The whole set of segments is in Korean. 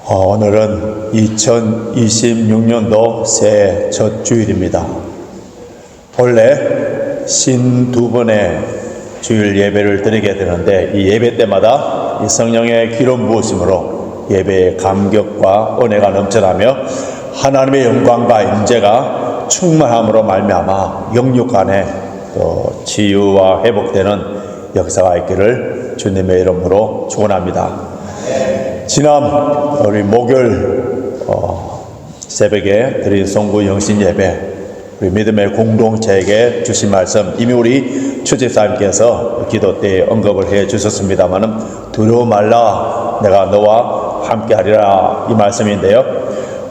오늘은 2026년도 새해 첫 주일입니다. 원래 52번의 주일 예배를 드리게 되는데 이 예배 때마다 이 성령의 기름 부으심으로 예배의 감격과 은혜가 넘쳐나며 하나님의 영광과 임재가 충만함으로 말미암아 영육 안에 또 치유와 회복되는 역사가 있기를 주님의 이름으로 축원합니다. 지난 우리 목요일 새벽에 드린 송구 영신 예배, 우리 믿음의 공동체에게 주신 말씀 이미 우리 추집사님께서 기도 때 언급을 해 주셨습니다만은 두려워 말라 내가 너와 함께하리라 이 말씀인데요.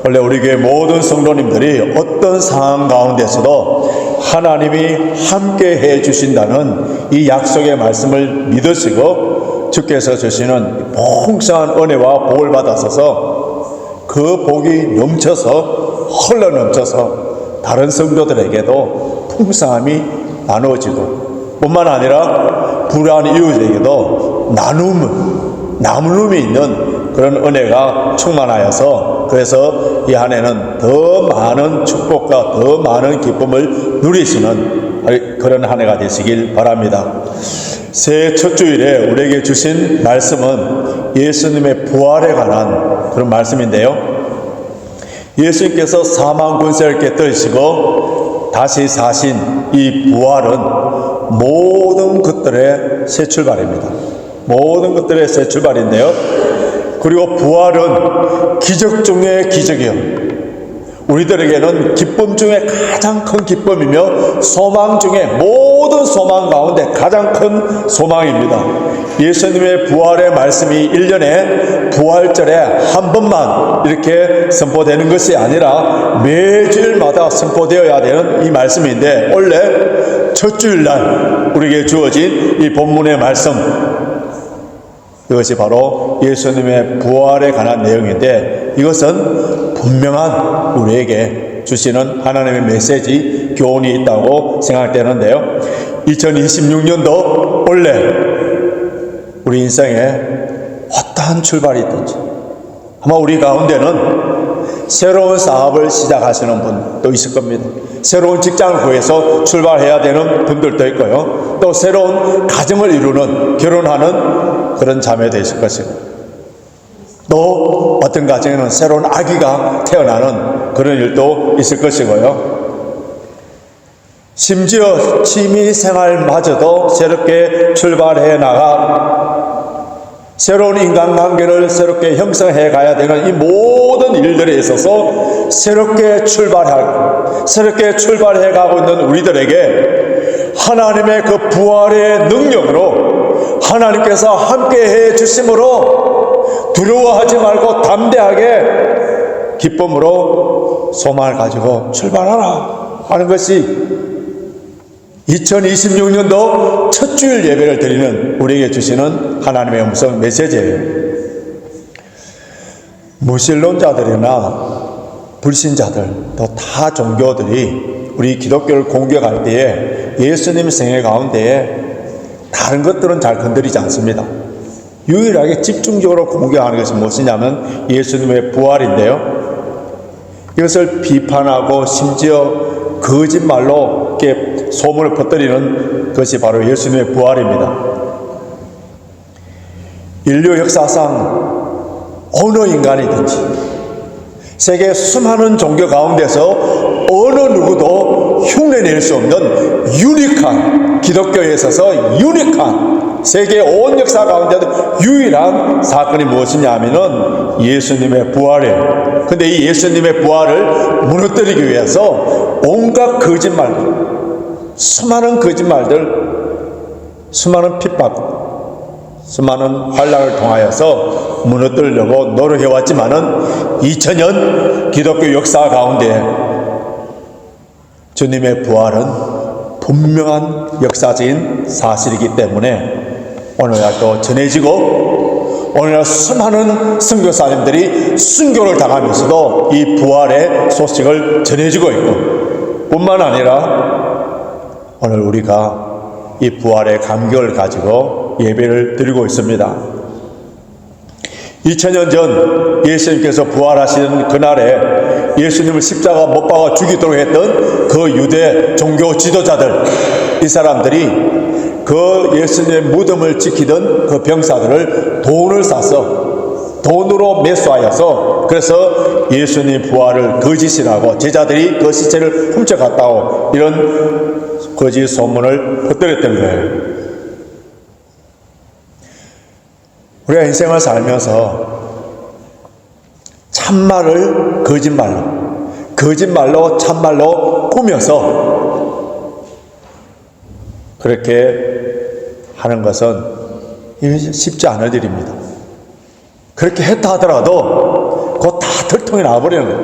원래 우리 교회 모든 성도님들이 어떤 상황 가운데서도 하나님이 함께 해 주신다는 이 약속의 말씀을 믿으시고 주께서 주시는 풍성한 은혜와 복을 받았어서 그 복이 넘쳐서 흘러넘쳐서 다른 성도들에게도 풍성함이 나누어지고 뿐만 아니라 불의한 이웃에게도 나눔이 있는 그런 은혜가 충만하여서 그래서 이 한 해는 더 많은 축복과 더 많은 기쁨을 누리시는 그런 한 해가 되시길 바랍니다. 새해 첫 주일에 우리에게 주신 말씀은 예수님의 부활에 관한 그런 말씀인데요. 예수님께서 사망 권세를 깨뜨리시고 다시 사신 이 부활은 모든 것들의 새 출발입니다. 모든 것들의 새 출발인데요. 그리고 부활은 기적 중의 기적이요. 우리들에게는 기쁨 중에 가장 큰 기쁨이며 소망 중에 모든 소망 가운데 가장 큰 소망입니다. 예수님의 부활의 말씀이 1년에 부활절에 한 번만 이렇게 선포되는 것이 아니라 매주일마다 선포되어야 되는 이 말씀인데 원래 첫 주일날 우리에게 주어진 이 본문의 말씀 이것이 바로 예수님의 부활에 관한 내용인데 이것은 분명한 우리에게 주시는 하나님의 메시지 교훈이 있다고 생각되는데요. 2026년도 원래 우리 인생에 어떠한 출발이 있든지 아마 우리 가운데는 새로운 사업을 시작하시는 분도 있을 겁니다. 새로운 직장을 구해서 출발해야 되는 분들도 있고요. 또 새로운 가정을 이루는 결혼하는 그런 자매도 있을 것이고 또 어떤 가정에는 새로운 아기가 태어나는 그런 일도 있을 것이고요. 심지어 취미생활마저도 새롭게 출발해 나가 새로운 인간관계를 새롭게 형성해 가야 되는 이 모든 일들에 있어서 새롭게 출발해 가고 있는 우리들에게 하나님의 그 부활의 능력으로 하나님께서 함께 해 주심으로 두려워하지 말고 담대하게 기쁨으로 소망을 가지고 출발하라 하는 것이 2026년도 첫 주일 예배를 드리는 우리에게 주시는 하나님의 음성 메시지예요. 무신론자들이나 불신자들 또 타 종교들이 우리 기독교를 공격할 때에 예수님 생애 가운데에 다른 것들은 잘 건드리지 않습니다. 유일하게 집중적으로 공격하는 것이 무엇이냐면 예수님의 부활인데요. 이것을 비판하고 심지어 거짓말로 이렇게 소문을 퍼뜨리는 것이 바로 예수님의 부활입니다. 인류 역사상 어느 인간이든지 세계 수많은 종교 가운데서 어느 누구도 흉내낼 수 없는 유니크한 기독교에 있어서 유니크한 세계 온 역사 가운데도 유일한 사건이 무엇이냐 하면은 예수님의 부활이에요. 근데 이 예수님의 부활을 무너뜨리기 위해서 온갖 거짓말들, 수많은 거짓말들, 수많은 핍박, 수많은 환란을 통하여서 무너뜨리려고 노력해왔지만은 2000년 기독교 역사 가운데 주님의 부활은 분명한 역사적인 사실이기 때문에 오늘날도 전해지고 오늘날 수많은 선교사님들이 순교를 당하면서도 이 부활의 소식을 전해주고 있고 뿐만 아니라 오늘 우리가 이 부활의 감격을 가지고 예배를 드리고 있습니다. 2000년 전 예수님께서 부활하시는 그날에 예수님을 십자가 못 박아 죽이도록 했던 그 유대 종교 지도자들, 이 사람들이 그 예수님의 무덤을 지키던 그 병사들을 돈을 싸서 돈으로 매수하여서 그래서 예수님 부활을 거짓이라고 제자들이 그 시체를 훔쳐갔다고 이런 거짓 소문을 퍼뜨렸던 거예요. 우리가 인생을 살면서 참말을 거짓말로 참말로 꾸며서 그렇게 하는 것은 쉽지 않은 일입니다. 그렇게 했다 하더라도 그거 다 들통이 나버리는 거예요.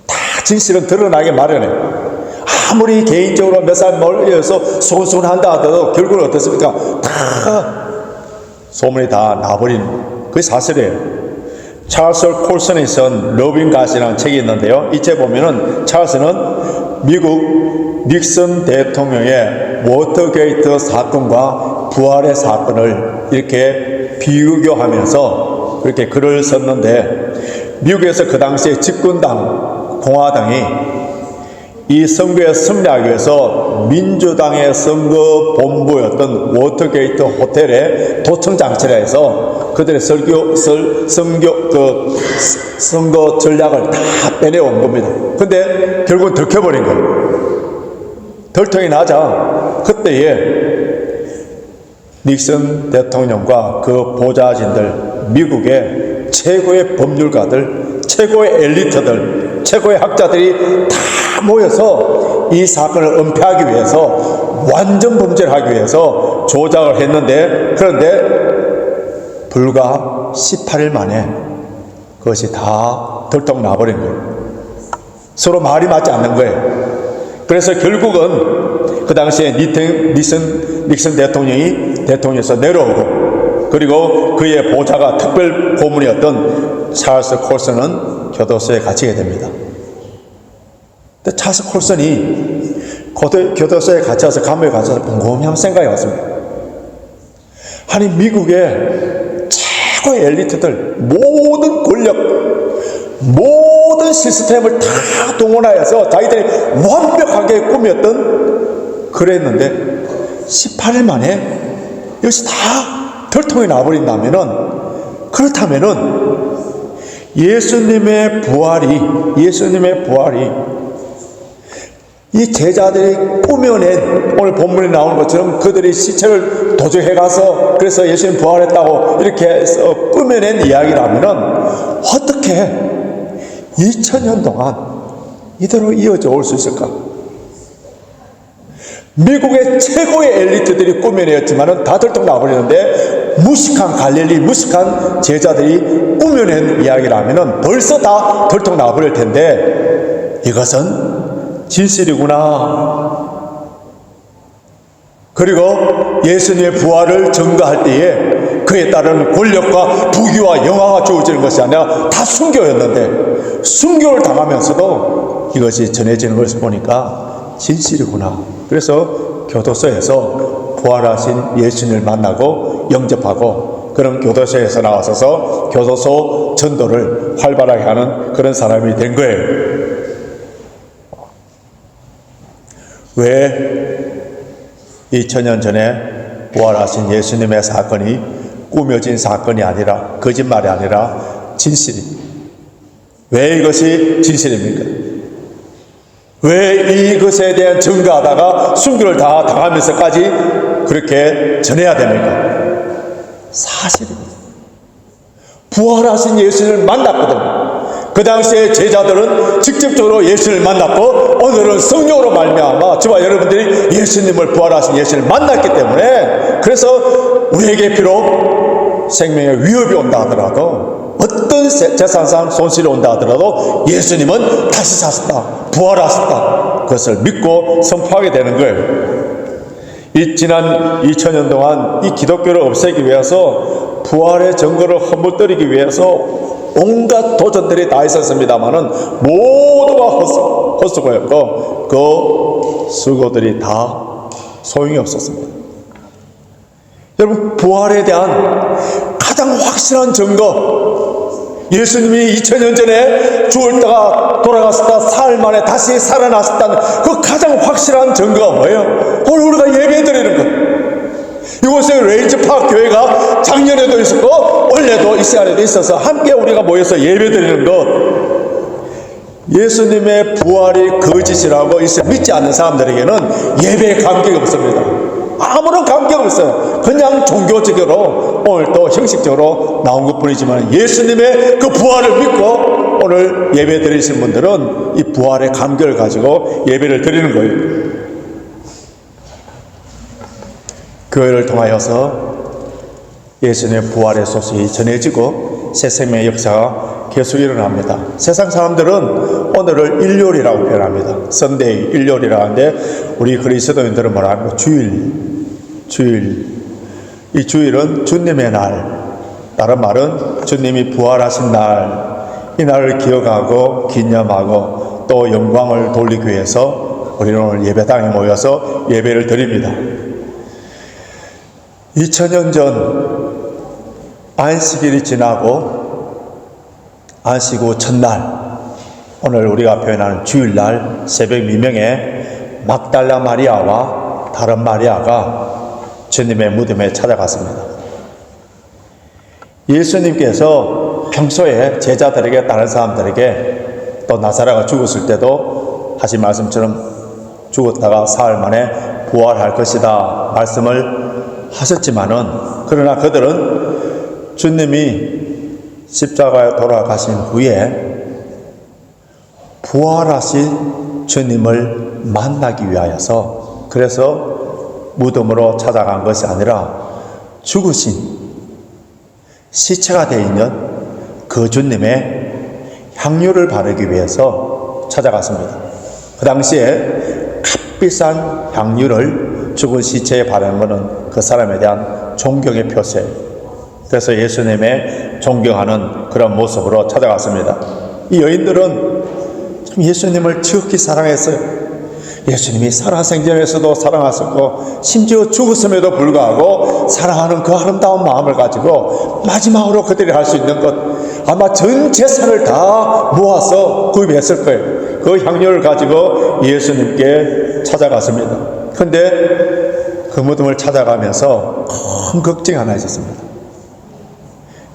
다 진실은 드러나게 마련해. 아무리 개인적으로 몇 살 멀리서 소곤소곤 한다 하더라도 결국은 어떻습니까? 다 소문이 다 나버리는 거예요. 그게 사실이에요. 찰스 콜슨이 쓴 러빙 갓이라는 책이 있는데요. 이 책 보면은 찰스는 미국 닉슨 대통령의 워터게이트 사건과 부활의 사건을 이렇게 비교하면서 그렇게 글을 썼는데, 미국에서 그 당시에 집권당 공화당이 이 선거에 승리하기 위해서 민주당의 선거 본부였던 워터게이트 호텔에 도청 장치를 해서 그들의 선거 전략을 다 빼내온 겁니다. 근데 결국은 들켜버린 거예요. 덜통이 나자 그때에 닉슨 대통령과 그 보좌진들, 미국의 최고의 법률가들, 최고의 엘리트들, 최고의 학자들이 다 모여서 이 사건을 은폐하기 위해서, 완전 범죄를 하기 위해서 조작을 했는데, 그런데 불과 18일 만에 그것이 다 들통 나버린 거예요. 서로 말이 맞지 않는 거예요. 그래서 결국은 그 당시에 닉슨 대통령이 대통령에서 내려오고, 그리고 그의 보좌가 특별 고문이었던 찰스 콜슨은 교도소에 갇히게 됩니다. 근데 찰스 콜슨이 교도소에 갇혀서, 감옥에 갇혀서 곰곰이 한번 생각해 봤습니다. 아니, 미국의 최고의 엘리트들, 모든 권력, 모든 시스템을 다 동원하여서 자기들이 완벽하게 꾸몄던 그랬는데 18일 만에 이것이 다 덜통이 나버린다면은, 그렇다면은 예수님의 부활이 이 제자들이 꾸며낸, 오늘 본문에 나오는 것처럼 그들이 시체를 도주해가서 그래서 예수님 부활했다고 이렇게 해서 꾸며낸 이야기라면은 어떻게 2000년 동안 이대로 이어져 올 수 있을까? 미국의 최고의 엘리트들이 꾸며냈지만은 다 들통 나버리는데, 무식한 갈릴리, 무식한 제자들이 꾸며낸 이야기라면은 벌써 다 들통 나버릴 텐데, 이것은 진실이구나. 그리고 예수님의 부활을 증거할 때에 그에 따른 권력과 부귀와 영화가 주어지는 것이 아니라 다 순교였는데, 순교를 당하면서도 이것이 전해지는 것을 보니까 진실이구나. 그래서 교도소에서 부활하신 예수님을 만나고 영접하고, 그런 교도소에서 나와서 교도소 전도를 활발하게 하는 그런 사람이 된 거예요. 왜 2000년 전에 부활하신 예수님의 사건이 꾸며진 사건이 아니라, 거짓말이 아니라 진실입니다. 왜 이것이 진실입니까? 왜 이것에 대한 증거하다가 순교를 다 당하면서까지 그렇게 전해야 됩니까? 사실입니다. 부활하신 예수님을 만났거든요. 그 당시에 제자들은 직접적으로 예수님을 만났고, 오늘은 성령으로 말미암아 저와 여러분들이 예수님을, 부활하신 예수님을 만났기 때문에, 그래서 우리에게 비록 생명에 위협이 온다 하더라도, 어떤 재산상 손실이 온다 하더라도 예수님은 다시 사셨다, 부활하셨다, 그것을 믿고 선포하게 되는 거예요. 이 지난 2000년 동안 이 기독교를 없애기 위해서, 부활의 증거를 허물뜨리기 위해서 온갖 도전들이 다 있었습니다만은 모두가 헛수고였고, 그 수고들이 다 소용이 없었습니다. 여러분, 부활에 대한 가장 확실한 증거, 예수님이 2000년 전에 죽었다가 돌아갔었다 사흘 만에 다시 살아났었다는 그 가장 확실한 증거가 뭐예요? 오늘 우리가 예배드리는 것. 이곳에 레인지파크 교회가 작년에도 있었고 올해도 이 시간에도 있어서 함께 우리가 모여서 예배드리는 것. 예수님의 부활이 거짓이라고 믿지 않는 사람들에게는 예배에 감격이 없습니다. 아무런 감격 없어요. 그냥 종교적으로 오늘 또 형식적으로 나온 것 뿐이지만 예수님의 그 부활을 믿고 오늘 예배 드리신 분들은 이 부활의 감격을 가지고 예배를 드리는 거예요. 교회를 통하여서 예수님의 부활의 소식이 전해지고 새 생명의 역사가 계속 일어납니다. 세상 사람들은 오늘을 일요일이라고 표현합니다. 선데이, 일요일이라고 하는데 우리 그리스도인들은 뭐라 하고 주일. 이 주일은 주님의 날, 다른 말은 주님이 부활하신 날, 이 날을 기억하고 기념하고 또 영광을 돌리기 위해서 우리는 오늘 예배당에 모여서 예배를 드립니다. 2000년 전 안식일이 지나고 안식 후 첫날, 오늘 우리가 표현하는 주일날 새벽 미명에 막달라 마리아와 다른 마리아가 주님의 무덤에 찾아갔습니다. 예수님께서 평소에 제자들에게 다른 사람들에게 또 나사로가 죽었을 때도 하신 말씀처럼 죽었다가 사흘 만에 부활할 것이다 말씀을 하셨지만은 그러나 그들은 주님이 십자가에 돌아가신 후에 부활하신 주님을 만나기 위하여서 그래서 무덤으로 찾아간 것이 아니라 죽으신 시체가 되어 있는 그 주님의 향유를 바르기 위해서 찾아갔습니다. 그 당시에 값비싼 향유를 죽은 시체에 바르는 것은 그 사람에 대한 존경의 표시예요. 그래서 예수님의 존경하는 그런 모습으로 찾아갔습니다. 이 여인들은 참 예수님을 지극히 사랑했어요. 예수님이 살아생전에서도 사랑하셨고 심지어 죽었음에도 불구하고 사랑하는 그 아름다운 마음을 가지고 마지막으로 그들이 할 수 있는 것, 아마 전 재산을 다 모아서 구입했을 거예요. 그 향료를 가지고 예수님께 찾아갔습니다. 그런데 그 무덤을 찾아가면서 큰 걱정이 하나 있었습니다.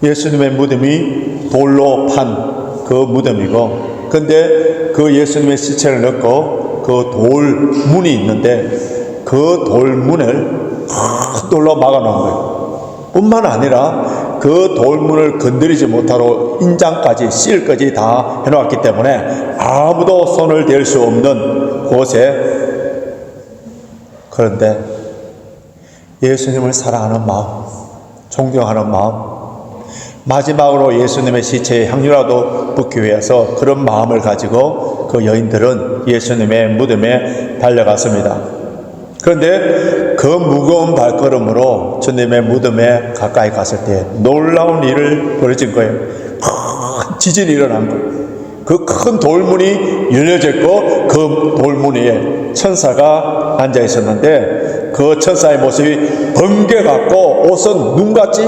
예수님의 무덤이 돌로 판 그 무덤이고, 근데 그 예수님의 시체를 넣고 그 돌문이 있는데 그 돌문을 큰 돌로 막아놓은 거예요. 뿐만 아니라 그 돌문을 건드리지 못하도록 인장까지 실까지 다 해놓았기 때문에 아무도 손을 댈 수 없는 곳에, 그런데 예수님을 사랑하는 마음, 존경하는 마음, 마지막으로 예수님의 시체에 향유라도 붓기 위해서 그런 마음을 가지고 그 여인들은 예수님의 무덤에 달려갔습니다. 그런데 그 무거운 발걸음으로 주님의 무덤에 가까이 갔을 때 놀라운 일을 벌어진 거예요. 큰 지진이 일어난 거예요. 그 큰 돌문이 열려졌고 그 돌문 위에 천사가 앉아 있었는데 그 천사의 모습이 번개 같고 옷은 눈같이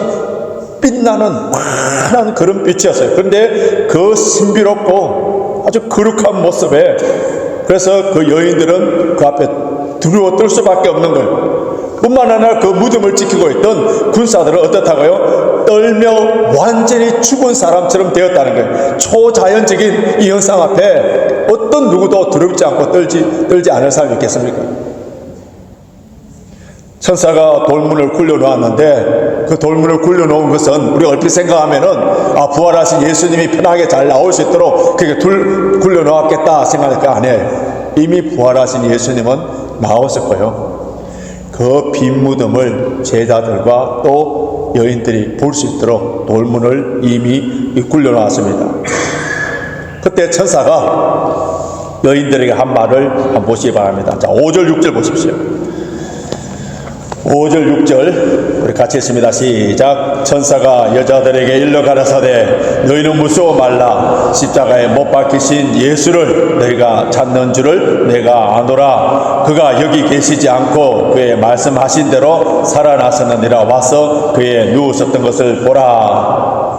빛나는 환한 그런 빛이었어요. 그런데 그 신비롭고 아주 거룩한 모습에, 그래서 그 여인들은 그 앞에 두려워 떨 수밖에 없는 거예요. 뿐만 아니라 그 무덤을 지키고 있던 군사들은 어떻다고요? 떨며 완전히 죽은 사람처럼 되었다는 거예요. 초자연적인 이 현상 앞에 어떤 누구도 두렵지 않고 떨지 않을 사람이 있겠습니까? 천사가 돌문을 굴려놓았는데 그 돌문을 굴려놓은 것은 우리 얼핏 생각하면은 부활하신 예수님이 편하게 잘 나올 수 있도록 그렇게 굴려놓았겠다 생각할 게 아니에요. 이미 부활하신 예수님은 나왔을 거예요. 그 빈 무덤을 제자들과 또 여인들이 볼 수 있도록 돌문을 이미 굴려놓았습니다. 그때 천사가 여인들에게 한 말을 한번 보시기 바랍니다. 자, 5절 6절 보십시오. 5절 6절 우리 같이 했습니다. 시작. 천사가 여자들에게 일러 가라사대 너희는 무서워 말라. 십자가에 못 박히신 예수를 너희가 찾는 줄을 내가 아노라. 그가 여기 계시지 않고 그의 말씀하신 대로 살아났었느니라. 와서 그의 누우셨던 것을 보라.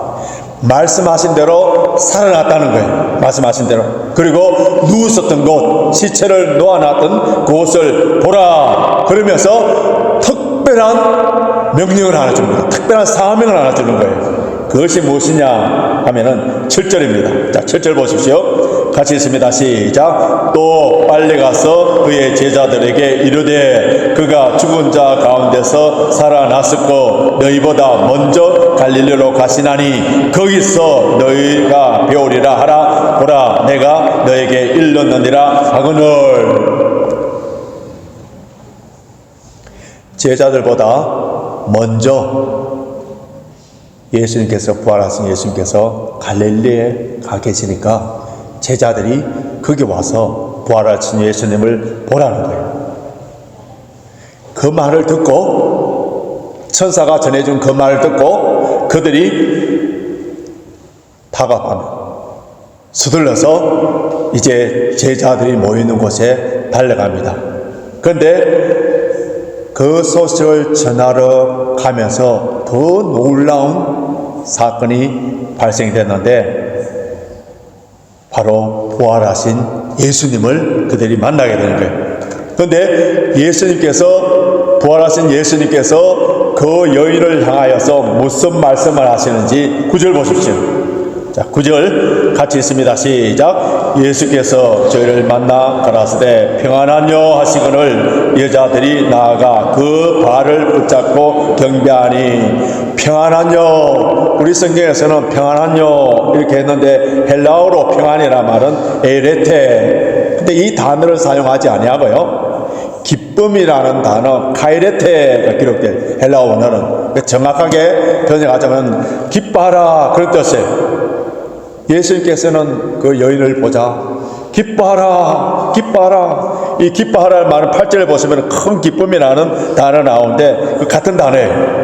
말씀하신 대로 살아났다는 거예요. 말씀하신 대로. 그리고 누웠었던 곳, 시체를 놓아놨던 그곳을 보라. 그러면서 특별한 명령을 하나 줍니다. 특별한 사명을 하나 주는 거예요. 그것이 무엇이냐 하면은 7절입니다. 자, 7절 보십시오. 같이 있습니다. 시작. 또 빨리 가서 그의 제자들에게 이르되 그가 죽은 자 가운데서 살아났었고 너희보다 먼저 갈릴리로 가시나니 거기서 너희가 배우리라 하라. 보라, 내가 너에게 일렀느니라 하거늘. 제자들보다 먼저 예수님께서, 부활하신 예수님께서 갈릴리에 가 계시니까 제자들이 거기 와서 부활하신 예수님을 보라는 거예요. 그 말을 듣고, 천사가 전해준 그 말을 듣고 그들이 다가가며 서둘러서 이제 제자들이 모이는 곳에 달려갑니다. 그런데 그 소식을 전하러 가면서 더 놀라운 사건이 발생됐는데 바로 부활하신 예수님을 그들이 만나게 되는 거예요. 그런데 예수님께서, 부활하신 예수님께서 그 여인을 향하여서 무슨 말씀을 하시는지 9절 보십시오. 자, 9절 같이 있습니다. 시작. 예수께서 저희를 만나 가라사대 평안하뇨 하시거늘 여자들이 나아가 그 발을 붙잡고 경배하니. 평안하뇨, 우리 성경에서는 평안하뇨 이렇게 했는데 헬라어로 평안이라 말은 에레테. 근데 이 단어를 사용하지 아니하고요, 기쁨이라는 단어 카이레테가 기록된 헬라어 원어는 정확하게 번역하자면 기뻐하라 그런 뜻이에요. 예수님께서는 그 여인을 보자 기뻐하라, 기뻐하라. 이 기뻐하라는 말은 8절에 보시면 큰 기쁨이라는 단어 나오는데 그 같은 단어예요.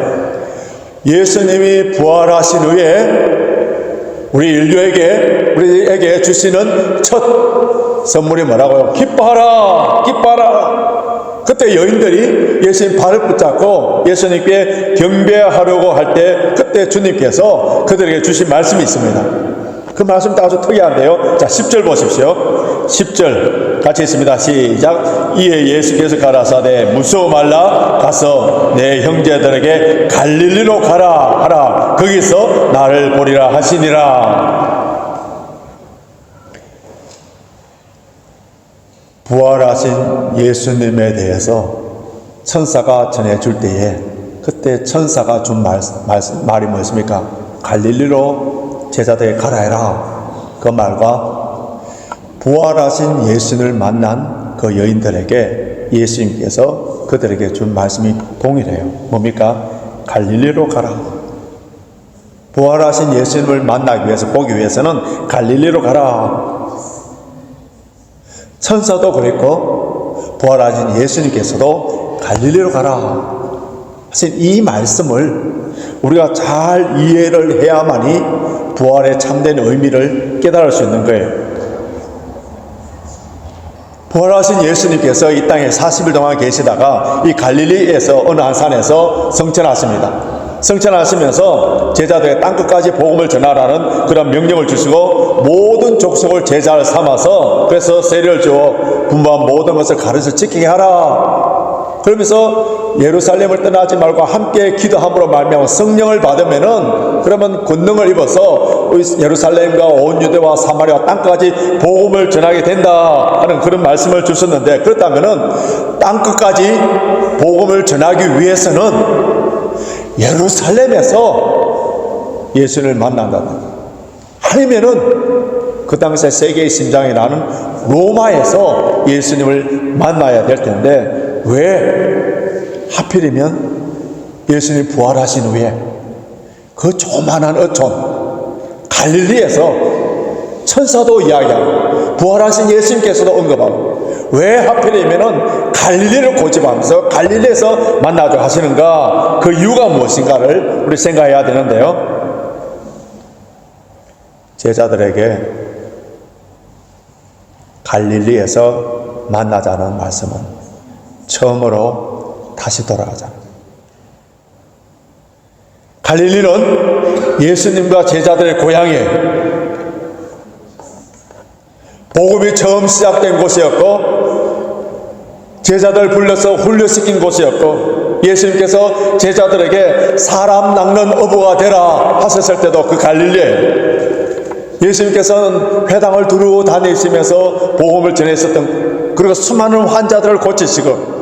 예수님이 부활하신 후에 우리에게 주시는 첫 선물이 뭐라고요? 기뻐하라, 기뻐하라. 그때 여인들이 예수님 발을 붙잡고 예수님께 경배하려고 할 때 그때 주님께서 그들에게 주신 말씀이 있습니다. 그 말씀도 아주 특이한데요. 자, 10절 보십시오. 10절 같이 있습니다. 시작. 이에 예수께서 가라사대 무서워 말라. 가서 내 형제들에게 갈릴리로 가라 하라. 거기서 나를 보리라 하시니라. 부활하신 예수님에 대해서 천사가 전해줄 때에 그때 천사가 준 말이 무엇입니까? 갈릴리로 제자들에게 가라 해라. 그 말과 부활하신 예수님을 만난 그 여인들에게 예수님께서 그들에게 준 말씀이 동일해요. 뭡니까? 갈릴리로 가라. 부활하신 예수님을 만나기 위해서, 보기 위해서는 갈릴리로 가라. 천사도 그랬고 부활하신 예수님께서도 갈릴리로 가라 하신 이 말씀을 우리가 잘 이해를 해야만이 부활의 참된 의미를 깨달을 수 있는 거예요. 부활하신 예수님께서 이 땅에 40일 동안 계시다가 이 갈릴리에서 어느 한 산에서 성천하십니다. 성천하시면서 제자들의 땅끝까지 복음을 전하라는 그런 명령을 주시고 모든 족속을 제자를 삼아서 그래서 세례를 주어 분부한 모든 것을 가르쳐 지키게 하라. 그러면서 예루살렘을 떠나지 말고 함께 기도함으로 말미암아 성령을 받으면은 그러면 권능을 입어서 예루살렘과 온 유대와 사마리아 땅까지 복음을 전하게 된다 하는 그런 말씀을 주셨는데, 그렇다면은 땅끝까지 복음을 전하기 위해서는 예루살렘에서 예수님을 만난다. 아니면은 그 당시에 세계의 심장이라는 로마에서 예수님을 만나야 될 텐데 왜 하필이면 예수님이 부활하신 후에 그 조만한 어촌 갈릴리에서 천사도 이야기하고 부활하신 예수님께서도 언급하고 왜 하필이면은 갈릴리를 고집하면서 갈릴리에서 만나자고 하시는가? 그 이유가 무엇인가를 우리 생각해야 되는데요. 제자들에게 갈릴리에서 만나자는 말씀은 처음으로 다시 돌아가자. 갈릴리는 예수님과 제자들의 고향이에요. 복음이 처음 시작된 곳이었고, 제자들 불러서 훈련시킨 곳이었고, 예수님께서 제자들에게 사람 낚는 어부가 되라 하셨을 때도 그 갈릴리에 예수님께서는 회당을 두루 다니시면서 복음을 전했었던, 그리고 수많은 환자들을 고치시고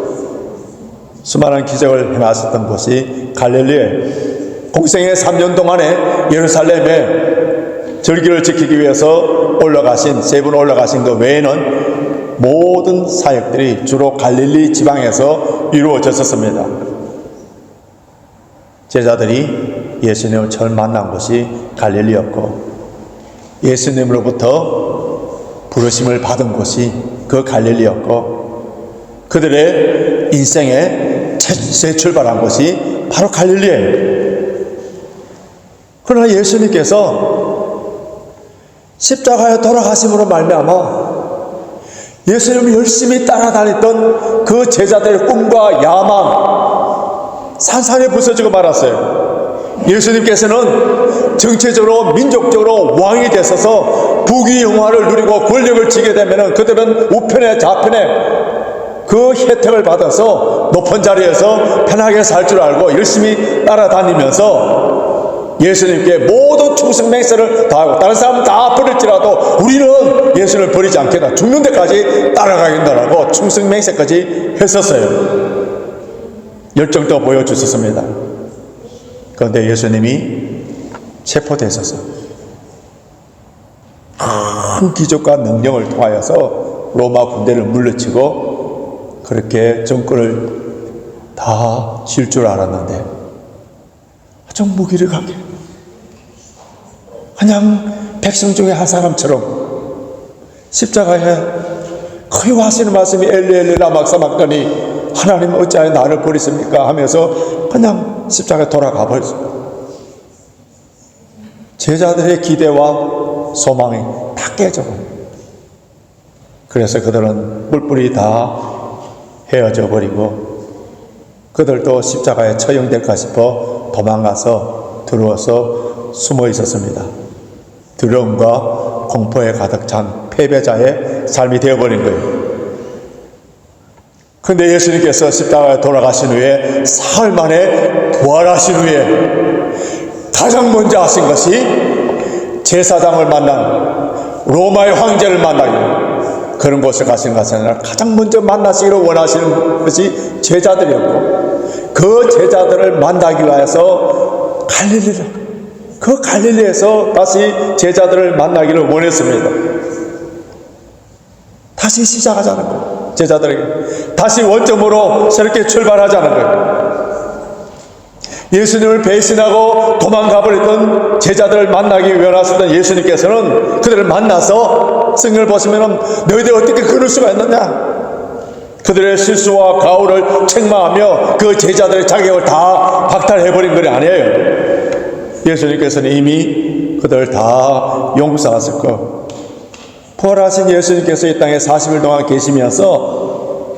수많은 기적을 행하셨던 곳이 갈릴리에, 공생의 3년 동안에 예루살렘에 절기를 지키기 위해서 올라가신, 세 분 올라가신 것 외에는 모든 사역들이 주로 갈릴리 지방에서 이루어졌었습니다. 제자들이 예수님을 처음 만난 곳이 갈릴리였고, 예수님으로부터 부르심을 받은 곳이 그 갈릴리였고, 그들의 인생의 새 출발한 곳이 바로 갈릴리예요. 그러나 예수님께서 십자가에 돌아가심으로 말미암아 예수님을 열심히 따라다녔던 그 제자들의 꿈과 야망 산산이 부서지고 말았어요. 예수님께서는 정치적으로 민족적으로 왕이 되셔서 부귀영화를 누리고 권력을 쥐게 되면 그들은 우편에 좌편에 그 혜택을 받아서 높은 자리에서 편하게 살 줄 알고 열심히 따라다니면서 예수님께 모든 충성 맹세를 다하고, 다른 사람은 다 버릴지라도 우리는 예수를 버리지 않겠다, 죽는 데까지 따라가겠다라고 충성 맹세까지 했었어요. 열정도 보여주셨습니다. 그런데 예수님이 체포되셔서 큰 기적과 능력을 통하여서 로마 군대를 물리치고 그렇게 정권을 다 질 줄 알았는데 아주 무기력하게 그냥 백성 중에 한 사람처럼 십자가에 거의 하시는 말씀이 엘리 라마 사박다니, 하나님 어찌하여 나를 버리십니까 하면서 그냥 십자가에 돌아가 버렸습니다. 제자들의 기대와 소망이 다 깨져버려요. 그래서 그들은 뿔뿔이 다 헤어져 버리고, 그들도 십자가에 처형될까 싶어 도망가서 들어와서 숨어 있었습니다. 두려움과 공포에 가득 찬 패배자의 삶이 되어버린 거예요. 그런데 예수님께서 십자가에 돌아가신 후에 사흘 만에 부활하신 후에 가장 먼저 하신 것이 제사장을 만난, 로마의 황제를 만나기, 그런 곳에 가신 것이 아니라 가장 먼저 만나시기를 원하시는 것이 제자들이었고, 그 제자들을 만나기 위해서 그 갈릴리에서 다시 제자들을 만나기를 원했습니다. 다시 시작하자는 거예요. 제자들에게 다시 원점으로 새롭게 출발하자는 거예요. 예수님을 배신하고 도망가 버렸던 제자들을 만나기 원하셨던 예수님께서는 그들을 만나서, 성경을 보시면 너희들 어떻게 그럴 수가 있느냐, 그들의 실수와 가오를 책망하며 그 제자들의 자격을 다 박탈해버린 것이 아니에요. 예수님께서는 이미 그들 다 용서하셨고, 부활하신 예수님께서 이 땅에 40일 동안 계시면서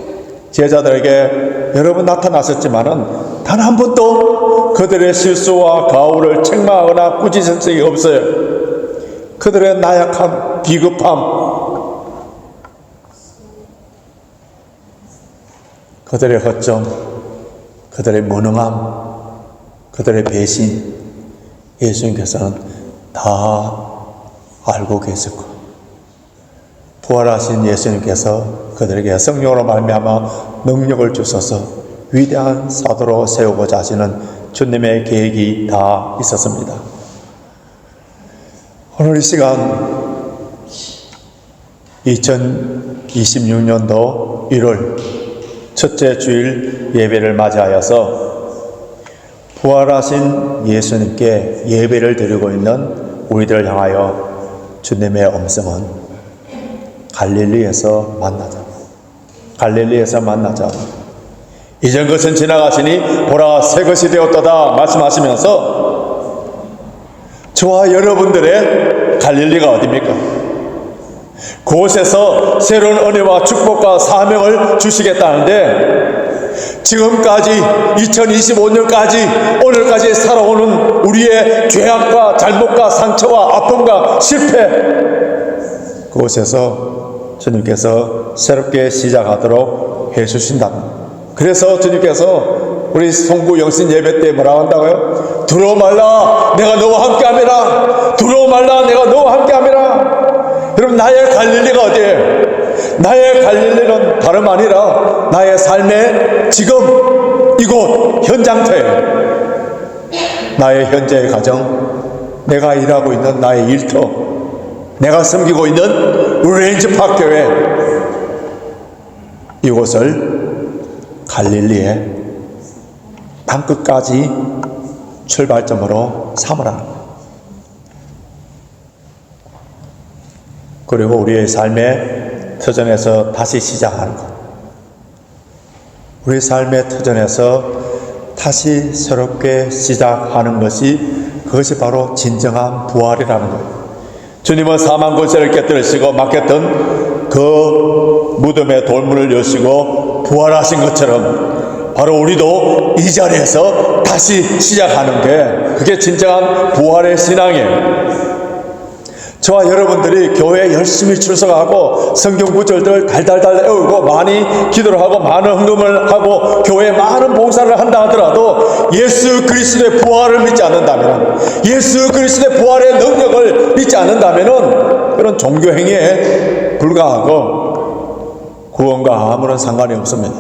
제자들에게 여러 번 나타나셨지만은 단 한 번도 그들의 실수와 가오를 책망하거나 꾸짖은 적이 없어요. 그들의 나약함, 비급함, 그들의 허점, 그들의 무능함, 그들의 배신, 예수님께서는 다 알고 계셨고, 부활하신 예수님께서 그들에게 성령으로 말미암아 능력을 주셔서 위대한 사도로 세우고자 하시는 주님의 계획이 다 있었습니다. 오늘 이 시간 2026년도 1월 첫째 주일 예배를 맞이하여서 부활하신 예수님께 예배를 드리고 있는 우리들을 향하여 주님의 음성은 갈릴리에서 만나자. 갈릴리에서 만나자. 이전 것은 지나가시니 보라 새 것이 되었도다 말씀하시면서 저와 여러분들의 갈릴리가 어디입니까? 그곳에서 새로운 은혜와 축복과 사명을 주시겠다는데 지금까지 2025년까지 오늘까지 살아오는 우리의 죄악과 잘못과 상처와 아픔과 실패, 그곳에서 주님께서 새롭게 시작하도록 해주신다. 그래서 주님께서 우리 송구 영신 예배 때 뭐라고 한다고요? 두려워 말라 내가 너와 함께함이라. 두려워 말라 내가 너와 함께함이라. 여러분, 나의 갈릴리가 어디예요? 나의 갈릴리는 다름 아니라 나의 삶의 지금 이곳 현장터예요. 나의 현재의 가정, 내가 일하고 있는 나의 일터, 내가 섬기고 있는 레인지팍 교회, 이곳을 갈릴리의 땅끝까지 출발점으로 삼으라. 그리고 우리의 삶의 터전에서 다시 시작하는 것, 우리 삶의 터전에서 다시 새롭게 시작하는 것이, 그것이 바로 진정한 부활이라는 거예요. 주님은 사망 권세를 깨뜨리시고 막혔던 그 무덤의 돌문을 여시고 부활하신 것처럼 바로 우리도 이 자리에서 다시 시작하는 게, 그게 진정한 부활의 신앙이에요. 저와 여러분들이 교회에 열심히 출석하고 성경 구절들 달달달 외우고 많이 기도를 하고 많은 헌금을 하고 교회에 많은 봉사를 한다 하더라도 예수 그리스도의 부활을 믿지 않는다면, 예수 그리스도의 부활의 능력을 믿지 않는다면 그런 종교 행위에 불과하고 구원과 아무런 상관이 없습니다.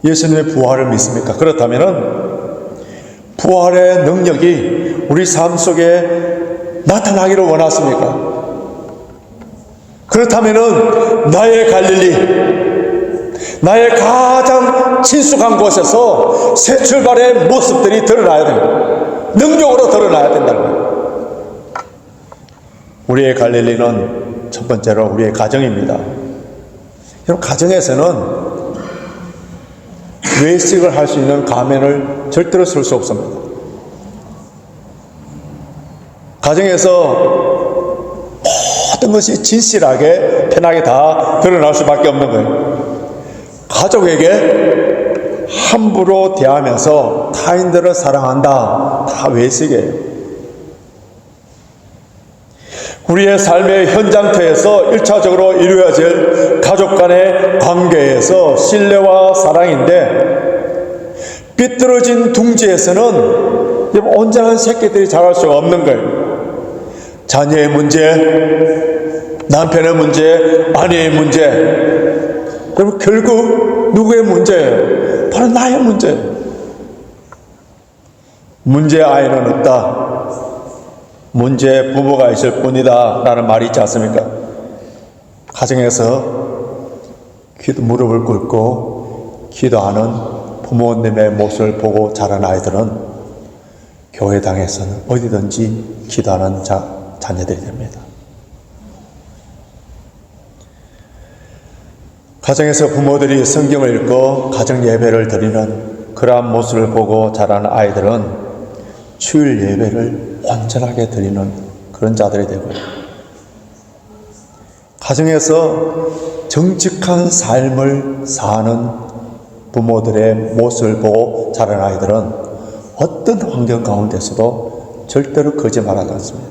예수님의 부활을 믿습니까? 그렇다면 부활의 능력이 우리 삶 속에 나타나기를 원하십니까? 그렇다면 나의 갈릴리, 나의 가장 친숙한 곳에서 새 출발의 모습들이 드러나야 됩니다. 능력으로 드러나야 된다는 거예요. 우리의 갈릴리는 첫 번째로 우리의 가정입니다. 여러분, 가정에서는 외식을 할 수 있는 가면을 절대로 쓸 수 없습니다. 가정에서 모든 것이 진실하게 편하게 다 드러날 수밖에 없는 거예요. 가족에게 함부로 대하면서 타인들을 사랑한다, 다 외식이에요. 우리의 삶의 현장터에서 1차적으로 이루어질 가족 간의 관계에서 신뢰와 사랑인데, 삐뚤어진 둥지에서는 온전한 새끼들이 자랄 수가 없는 거예요. 자녀의 문제, 남편의 문제, 아내의 문제, 여러분, 결국 누구의 문제예요? 바로 나의 문제예요. 문제 아이는 없다, 문제 부모가 있을 뿐이다 라는 말이 있지 않습니까? 가정에서 무릎을 꿇고 기도하는 부모님의 모습을 보고 자란 아이들은 교회당에서는 어디든지 기도하는 자녀들이 됩니다. 가정에서 부모들이 성경을 읽고 가정 예배를 드리는 그러한 모습을 보고 자라는 아이들은 주일 예배를 온전하게 드리는 그런 자들이 되고요. 가정에서 정직한 삶을 사는 부모들의 모습을 보고 자란 아이들은 어떤 환경 가운데서도 절대로 거짓말하지 않습니다.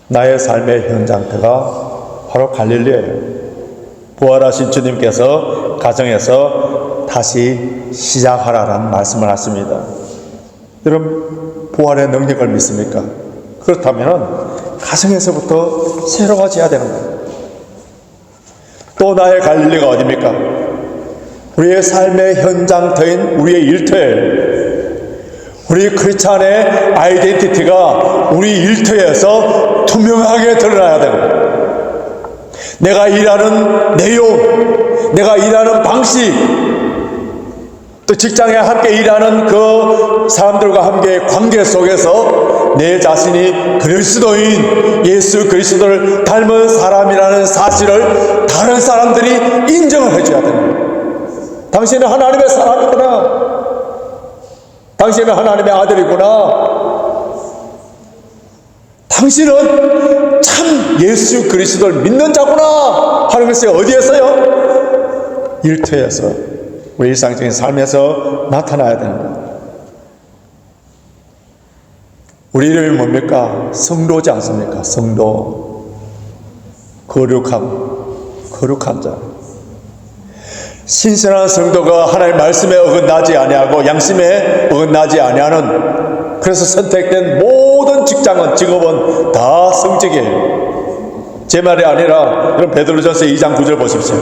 나의 삶의 현장터가 바로 갈릴리예요. 부활하신 주님께서 가정에서 다시 시작하라는 말씀을 하십니다. 여러분, 부활의 능력을 믿습니까? 그렇다면 가정에서부터 새로워져야 되는 거예요. 또 나의 갈릴리가 어디입니까? 우리의 삶의 현장터인 우리의 일터예요. 우리 크리스찬의 아이덴티티가 우리 일터에서 투명하게 드러나야 되는 거예요. 내가 일하는 내용, 내가 일하는 방식, 또 직장에 함께 일하는 그 사람들과 함께 관계 속에서 내 자신이 그리스도인 예수 그리스도를 닮은 사람이라는 사실을 다른 사람들이 인정을 해줘야 됩니다. 당신은 하나님의 사람이구나. 당신은 하나님의 아들이구나. 당신은 참 예수 그리스도를 믿는 자구나 하는 것이 어디에서요? 일터에서, 우리 일상적인 삶에서 나타나야 되는 거예요. 우리 이름이 뭡니까? 성도지 않습니까? 성도. 거룩한 자. 신선한 성도가 하나님의 말씀에 어긋나지 아니하고 양심에 어긋나지 아니하는, 그래서 선택된 모든 직업은 다 성직이에요. 제 말이 아니라 그럼 베드로전서 2장 9절 보십시오.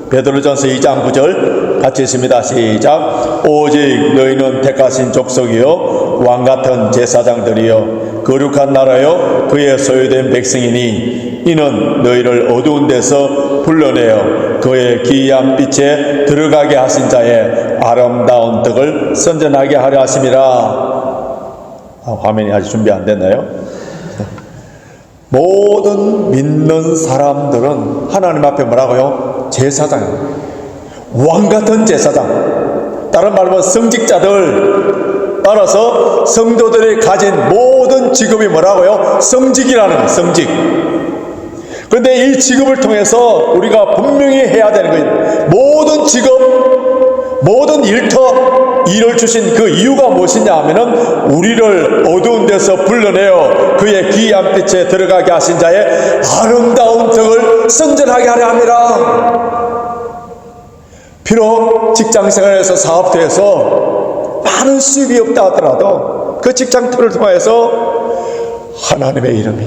베드로전서 2장 9절 같이 읽습니다. 시작. 오직 너희는 택하신 족속이요 왕같은 제사장들이요 거룩한 나라요 그의 소유된 백성이니 이는 너희를 어두운 데서 불러내어 그의 기이한 빛에 들어가게 하신 자의 아름다운 덕을 선전하게 하려 하심이라. 화면이 아직 준비 안 됐나요? 모든 믿는 사람들은 하나님 앞에 뭐라고요? 제사장이에요. 왕같은 제사장. 다른 말로 성직자들. 따라서 성도들이 가진 모든 직업이 뭐라고요? 성직이라는 거예요. 성직. 그런데 이 직업을 통해서 우리가 분명히 해야 되는 거예요. 모든 직업, 모든 일을 주신 그 이유가 무엇이냐 하면은 우리를 어두운 데서 불러내어 그의 기이한 빛에 들어가게 하신 자의 아름다운 덕을 선전하게 하려 함이라. 비록 직장생활에서 사업대에서 많은 수입이 없다 하더라도 그 직장터를 통해서 하나님의 이름이,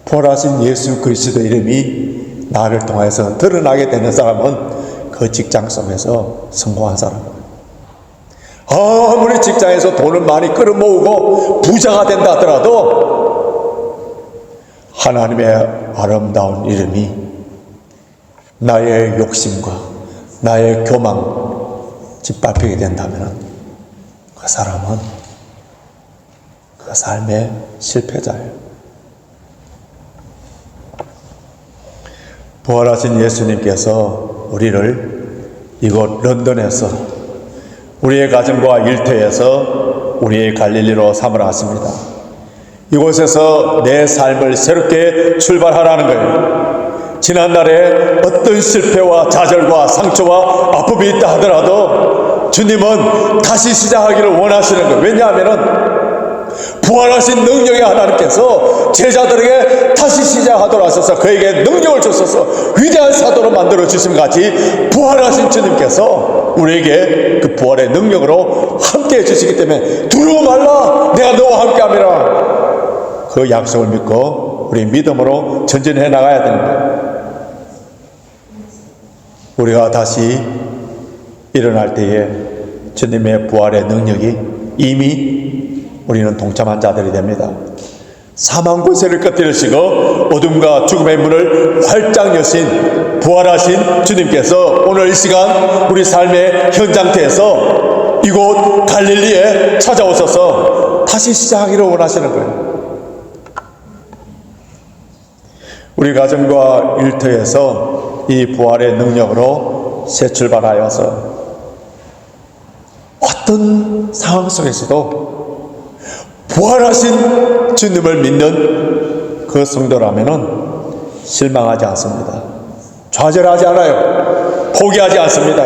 부활하신 예수 그리스도의 이름이 나를 통해서 드러나게 되는 사람은 그 직장 속에서 성공한 사람입니다. 아무리 직장에서 돈을 많이 끌어모으고 부자가 된다 하더라도 하나님의 아름다운 이름이 나의 욕심과 나의 교망 짓밟히게 된다면 그 사람은 그 삶의 실패자예요. 부활하신 예수님께서 우리를 이곳 런던에서 우리의 가정과 일터에서 우리의 갈릴리로 삼으라 하십니다. 이곳에서 내 삶을 새롭게 출발하라는 거예요. 지난날에 어떤 실패와 좌절과 상처와 아픔이 있다 하더라도 주님은 다시 시작하기를 원하시는 거예요. 왜냐하면 부활하신 능력의 하나님께서 제자들에게 다시 시작하도록 하셔서 그에게 능력을 주셔서 위대한 사도로 만들어 주신 같이 부활하신 주님께서 우리에게 그 부활의 능력으로 함께 해주시기 때문에 두려워 말라, 내가 너와 함께 함이라. 그 약속을 믿고 우리 믿음으로 전진해 나가야 됩니다. 우리가 다시 일어날 때에 주님의 부활의 능력이 이미 우리는 동참한 자들이 됩니다. 사망 권세를 꺾으시고 어둠과 죽음의 문을 활짝 여신 부활하신 주님께서 오늘 이 시간 우리 삶의 현장터에서 이곳 갈릴리에 찾아오셔서 다시 시작하기를 원하시는 거예요. 우리 가정과 일터에서 이 부활의 능력으로 새 출발하여서 어떤 상황 속에서도 부활하신 주님을 믿는 그 성도라면은 실망하지 않습니다. 좌절하지 않아요. 포기하지 않습니다.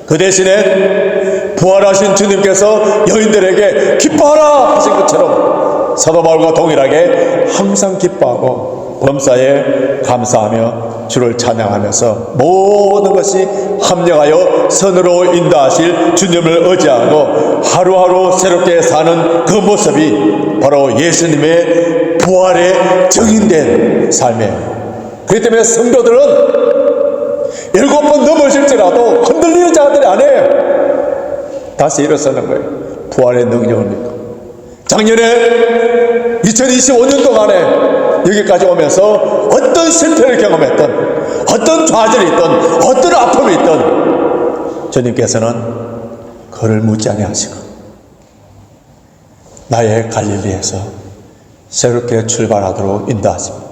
그 대신에 부활하신 주님께서 여인들에게 기뻐하라 하신 것처럼 사도 바울과 동일하게 항상 기뻐하고 범사에 감사하며 주를 찬양하면서 모든 것이 합력하여 선으로 인도하실 주님을 의지하고 하루하루 새롭게 사는 그 모습이 바로 예수님의 부활에 정인된 삶이에요. 그렇기 때문에 성도들은 7번 넘어질지라도 흔들리는 자들이 아니에요. 다시 일어서는 거예요. 부활의 능력을 믿고. 작년에 2025년 동안에 여기까지 오면서 어떤 실패를 경험했던, 어떤 좌절이 있던, 어떤 아픔이 있던 주님께서는 그를 묻지 아니하시고 나의 갈릴리에서 새롭게 출발하도록 인도하십니다.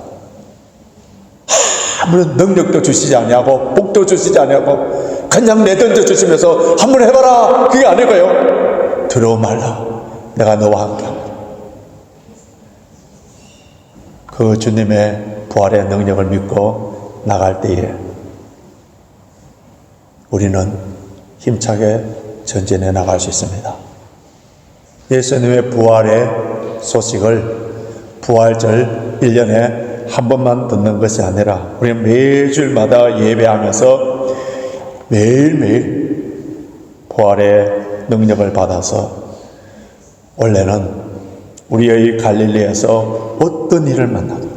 아무런 능력도 주시지 아니하고 복도 주시지 아니하고 그냥 내던져 주시면서 한번 해봐라, 그게 아니고요. 두려워 말라, 내가 너와 함께합니다. 그 주님의 부활의 능력을 믿고 나갈 때에 우리는 힘차게 전진해 나갈 수 있습니다. 예수님의 부활의 소식을 부활절 1년에 한 번만 듣는 것이 아니라 우리는 매주일마다 예배하면서 매일매일 부활의 능력을 받아서 원래는 우리의 갈릴리에서 어떤 일을 만나도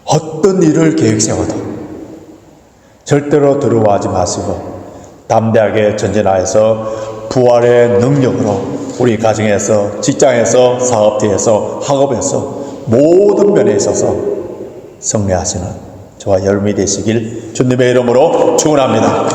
어떤 일을 계획 세워도 절대로 두려워하지 마시고 담대하게 전진하여서 부활의 능력으로 우리 가정에서, 직장에서, 사업지에서, 학업에서 모든 면에 있어서 승리하시는 저와 여러분이 되시길 주님의 이름으로 축원합니다.